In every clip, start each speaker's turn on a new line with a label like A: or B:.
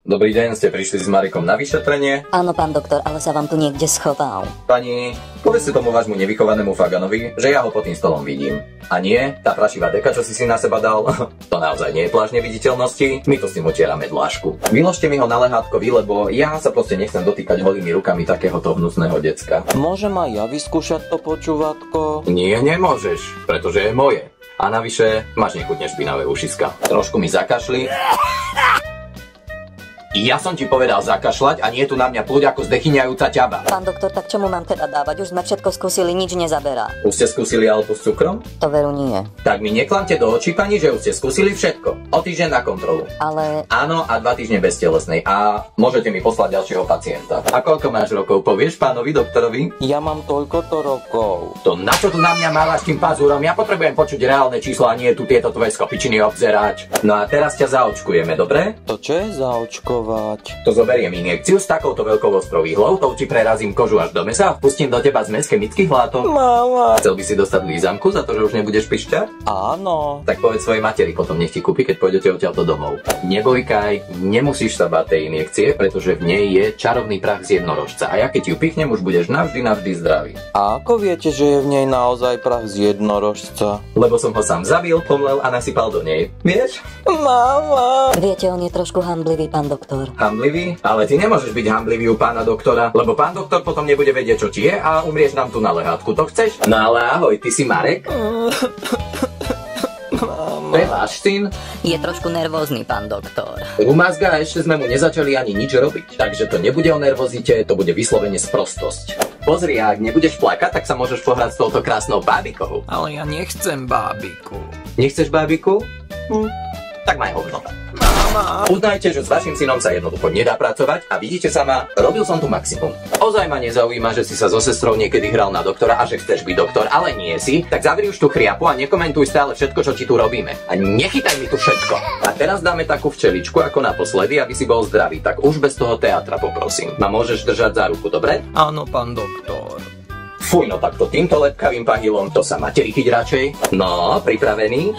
A: Dobrý deň, ste prišli s Marekom na vyšetrenie?
B: Áno, pán doktor, ale sa vám tu niekde schoval.
A: Pani, povedzte tomu vášmu nevychovanému Faganovi, že ja ho pod tým stolom vidím. A nie, tá prašivá deka, čo si na seba dal, to naozaj nie je plášť neviditeľnosti, my to s tým utierame dlášku. Vyložte mi ho na lehátko vy, lebo ja sa proste nechcem dotýkať holými rukami takéhoto hnusného decka.
C: Môžem aj ja vyskúšať to počúvatko?
A: Nie, nemôžeš, pretože je moje. A navyše, máš nechutne špinavé ušiska. Trošku mi zakašli. Ja som ti povedal zakašľať a nie tu na mňa pluť ako zdechyňajúca ťaba.
B: Pán doktor, tak čo mu mám teda dávať? Už sme všetko skúsili, nič nezaberá.
A: Už ste skúsili alpu s cukrom?
B: To veru nie.
A: Tak mi neklamte do očí, pani, že už ste skúsili všetko. O týždeň na kontrolu.
B: Ale...
A: Áno, a 2 týždne bez telesnej. A môžete mi poslať ďalšieho pacienta. A koľko máš rokov, povieš pánovi doktorovi?
C: Ja mám toľkoto rokov.
A: To na čo tu na mňa mávaš tým pazúrom? Ja potrebujem počuť reálne čísla a nie tu tieto tvoje skopičiny obzerať. No a teraz ťa zaočkujeme, dobre?
C: To čo je zaočkovať?
A: To zoberiem injekciu s takouto veľkou ostrou ihlou, tou ti prerazím kožu až do mäsa a pustím do teba zmes chemických látok.
C: Mama.
A: Chcel by si dostať lízamku za to, že už nebudeš pišťať?
C: Áno.
A: Tak povedz svojej materi, potom nech ti kúpi, keď pôjdete odtiaľto domov. Nebojkaj, nemusíš sa báť tej injekcie, pretože v nej je čarovný prach z jednorožca a ja keď ju pichnem, už budeš navždy zdravý.
C: A ako viete, že je v nej naozaj prach z jednorožca?
A: Lebo som ho sám zabil, pomlel a nasypal do nej. Vieš?
C: Mama.
B: Viete, on je trošku hanblivý, pán doktor.
A: Hanblivý? Ale ty nemôžeš byť hanblivý u pána doktora, lebo pán doktor potom nebude vedieť, čo ti je a umrieš nám tu na lehátku. To chceš? No ale ahoj, ty si Marek? To je váš syn?
B: Je trošku nervózny, pán doktor.
A: U Mazga ešte sme mu nezačali ani nič robiť, takže to nebude o nervozite, to bude vyslovene sprostosť. Pozri, ak nebudeš plakať, tak sa môžeš pohrať s touto krásnou bábikou.
C: Ale ja nechcem bábiku.
A: Nechceš bábiku? Tak maj hovno.
C: Mama.
A: Uznajte, že s vašim synom sa jednoducho nedá pracovať a vidíte sama, robil som tu maximum. Ozaj ma nezaujíma, že si sa so sestrou niekedy hral na doktora a že chceš byť doktor, ale nie si, tak zavri už tú chriapu a nekomentuj stále všetko, čo ti tu robíme. A nechytaj mi tu všetko. A teraz dáme takú včeličku ako naposledy, aby si bol zdravý, tak už bez toho teatra poprosím. Ma môžeš držať za ruku, dobre?
C: Áno, pán doktor.
A: Fuj, no takto týmto lepkavým pahilom to sa materi chyť radšej. No, pripravený?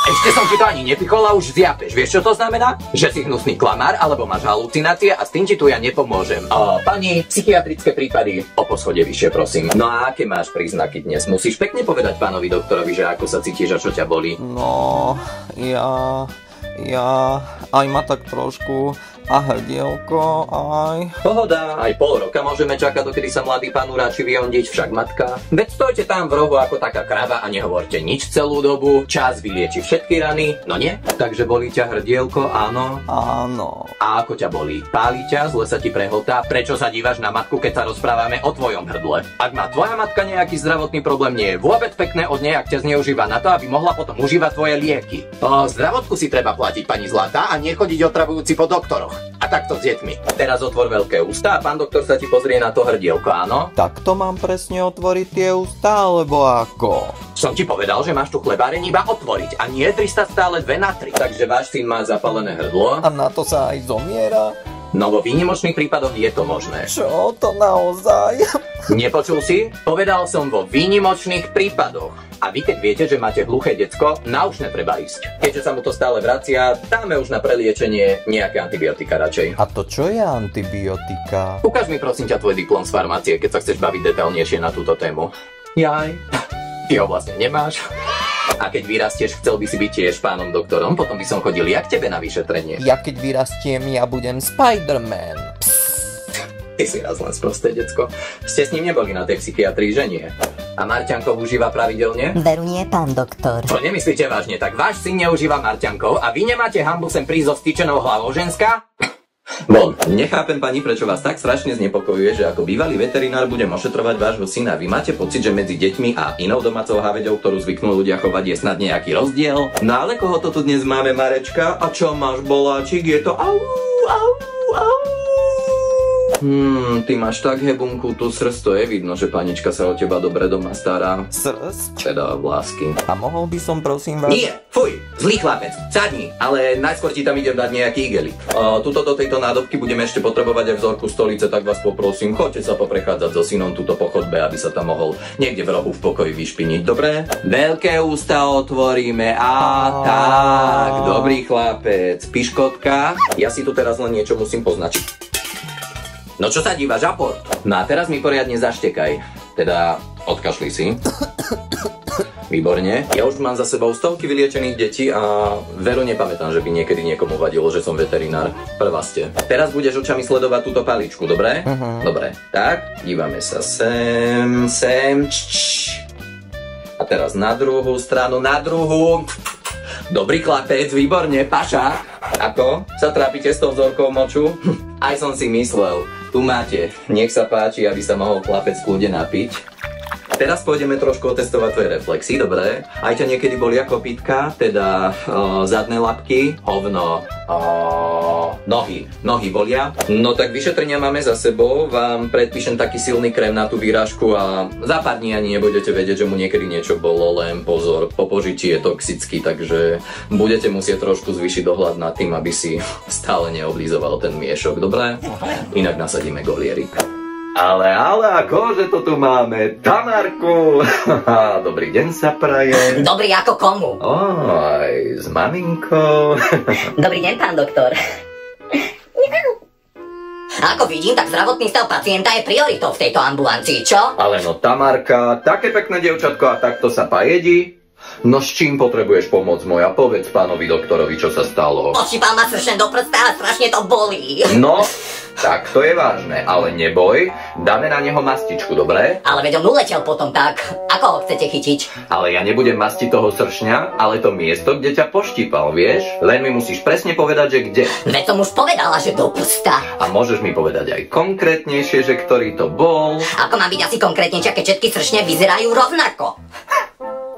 A: Ešte som ti to ani nepichol a už zjapeš. Vieš, čo to znamená? Že si hnusný klamár, alebo máš halucinácie a s tým ti tu ja nepomôžem. Pani, psychiatrické prípady, o poschode vyššie, prosím. No a aké máš príznaky dnes? Musíš pekne povedať pánovi doktorovi, že ako sa cítiš a čo ťa bolí.
C: No, ja aj ma tak trošku a hrdielko aj...
A: Pohoda, aj pol roka môžeme čakať, dokedy sa mladý pán uráči vyondiť, však matka. Veď stojte tam v rohu ako taká krava a nehovorte nič celú dobu, čas vylieči všetky rany, no nie? Takže bolí ťa hrdielko, áno?
C: Áno.
A: A ako ťa bolí? Páli ťa, zle sa ti prehotá? Prečo sa dívaš na matku, keď sa rozprávame o tvojom hrdle? Ak má tvoja matka nejaký zdravotný problém, nie je vôbec pekné od nej, ak ťa zneužíva na to, aby mohla potom užívať tvoje lieky. Zdravotku si treba platiť, pani zlatá, a nechodiť otravujúci po doktoroch. A takto s deťmi. Teraz otvor veľké ústa a pán doktor sa ti pozrie na to hrdielko, áno?
C: Tak to mám presne otvoriť tie ústa, alebo ako?
A: Som ti povedal, že máš tu chlebáreň iba otvoriť a nie 300 stále 2 na 3. Takže váš syn má zapálené hrdlo.
C: A na to sa aj zomiera?
A: No vo výnimočných prípadoch je to možné.
C: Čo to naozaj?
A: Nepočul si? Povedal som vo výnimočných prípadoch. A vy keď viete, že máte hluché decko, na už netreba ísť. Keďže sa mu to stále vracia, dáme už na preliečenie nejaké antibiotika radšej.
C: A to čo je antibiotika?
A: Ukáž mi prosím ťa tvoj diplom z farmácie, keď sa chceš baviť detailnejšie na túto tému. Jaj, ty ho vlastne nemáš. A keď vyrastieš, chcel by si byť tiež pánom doktorom, potom by som chodil ja k tebe na vyšetrenie.
C: Ja keď vyrastiem, ja budem Spider-Man.
A: Ty si raz len sprosté decko. Ste s ním neboli na tej psychiatrii, že nie? A Marťankov užíva pravidelne?
B: Veru nie, pán doktor.
A: To nemyslíte vážne, tak váš syn neužíva Marťankov a vy nemáte hanbu sem prísť so vstýčenou hlavou, ženská? Bon, nechápem pani, prečo vás tak strašne znepokojuje, že ako bývalý veterinár budem ošetrovať vášho syna. Vy máte pocit, že medzi deťmi a inou domácou haveďou, ktorú zvyknú ľudia chovať, je snad nejaký rozdiel? No ale koho to tu dnes máme, Marečka? A čo máš, boláčik? Je to au, au, au. Ty máš tak hebunku tú srst, to je vidno, že panička sa o teba dobre doma stará.
C: Srst?
A: Teda lásky.
C: A mohol by som prosím vás...
A: Nie, fuj, zlý chlapec, sadni, ale najskôr ti tam idem dať nejaký igelik. Tuto do tejto nádobky budeme ešte potrebovať aj vzorku stolice, tak vás poprosím, choďte sa poprechádzať so synom tuto po chodbe, aby sa tam mohol niekde v rohu v pokoji vyšpiniť, dobre? Veľké ústa otvoríme, tak, dobrý chlapec, piškotka. Ja si tu teraz len niečo musím poznačiť. No čo sa dívaš, aport? No a teraz mi poriadne zaštekaj. Teda odkašli si. Výborne. Ja už mám za sebou stovky vyliečených detí a veru nepamätám, že by niekedy niekomu vadilo, že som veterinár. Prvá ste. Teraz budeš očami sledovať túto paličku, dobre? Dobre. Tak, dívame sa sem. A teraz na druhú stranu, na druhú. Dobrý chlapec, výborne, paša. Ako? Sa trápite s tou vzorkou moču? Aj som si myslel. Tu máte. Nech sa páči, aby sa mohol chlapec kľudne napiť. Teraz pôjdeme trošku otestovať tvoje reflexy, dobre? Aj ťa niekedy bolia kopítka, teda zadné labky, hovno, nohy bolia. No tak vyšetrenia máme za sebou, vám predpíšem taký silný krém na tú výražku a za pár dní ani nebudete vedieť, že mu niekedy niečo bolo, len pozor, po požití je toxický, takže budete musieť trošku zvýšiť dohľad nad tým, aby si stále neoblízoval ten miešok, dobre? Inak nasadíme golierik. Ale akože to tu máme, Tamarku. Dobrý deň sa praje.
B: Dobrý ako komu?
A: Aj s maminkou.
B: Dobrý deň, pán doktor. Ako vidím, tak zdravotný stav pacienta je prioritou v tejto ambulancii, čo?
A: Ale no Tamarka, také pekné dievčatko a takto sa pajedí. No s čím potrebuješ pomoc moja? Povedz pánovi doktorovi, čo sa stalo.
B: Ošípal ma sršen do prsta a strašne to bolí.
A: No, tak to je vážne, ale neboj, dáme na neho mastičku, dobre?
B: Ale veď on uletel potom tak. Ako ho chcete chytiť?
A: Ale ja nebudem mastiť toho sršňa, ale to miesto, kde ťa poštípal, vieš? Len mi musíš presne povedať, že kde.
B: Veď som už povedala, že do prsta.
A: A môžeš mi povedať aj konkrétnejšie, že ktorý to bol?
B: Ako mám byť asi konkrétnejšia, keď všetky sršne vyzerajú rovnako?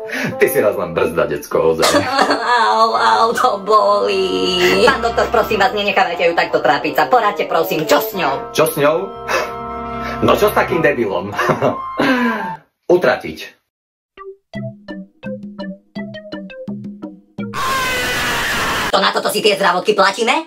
A: Ty si raz len brzda, decko, ozaj.
B: Au, to bolí. Pán doktor, prosím vás, nenechávajte ju takto trápiť sa. Poradte, prosím, čo s ňou?
A: Čo s ňou? No čo s takým debilom? Utratiť.
B: To na toto si tie zdravotky platíme?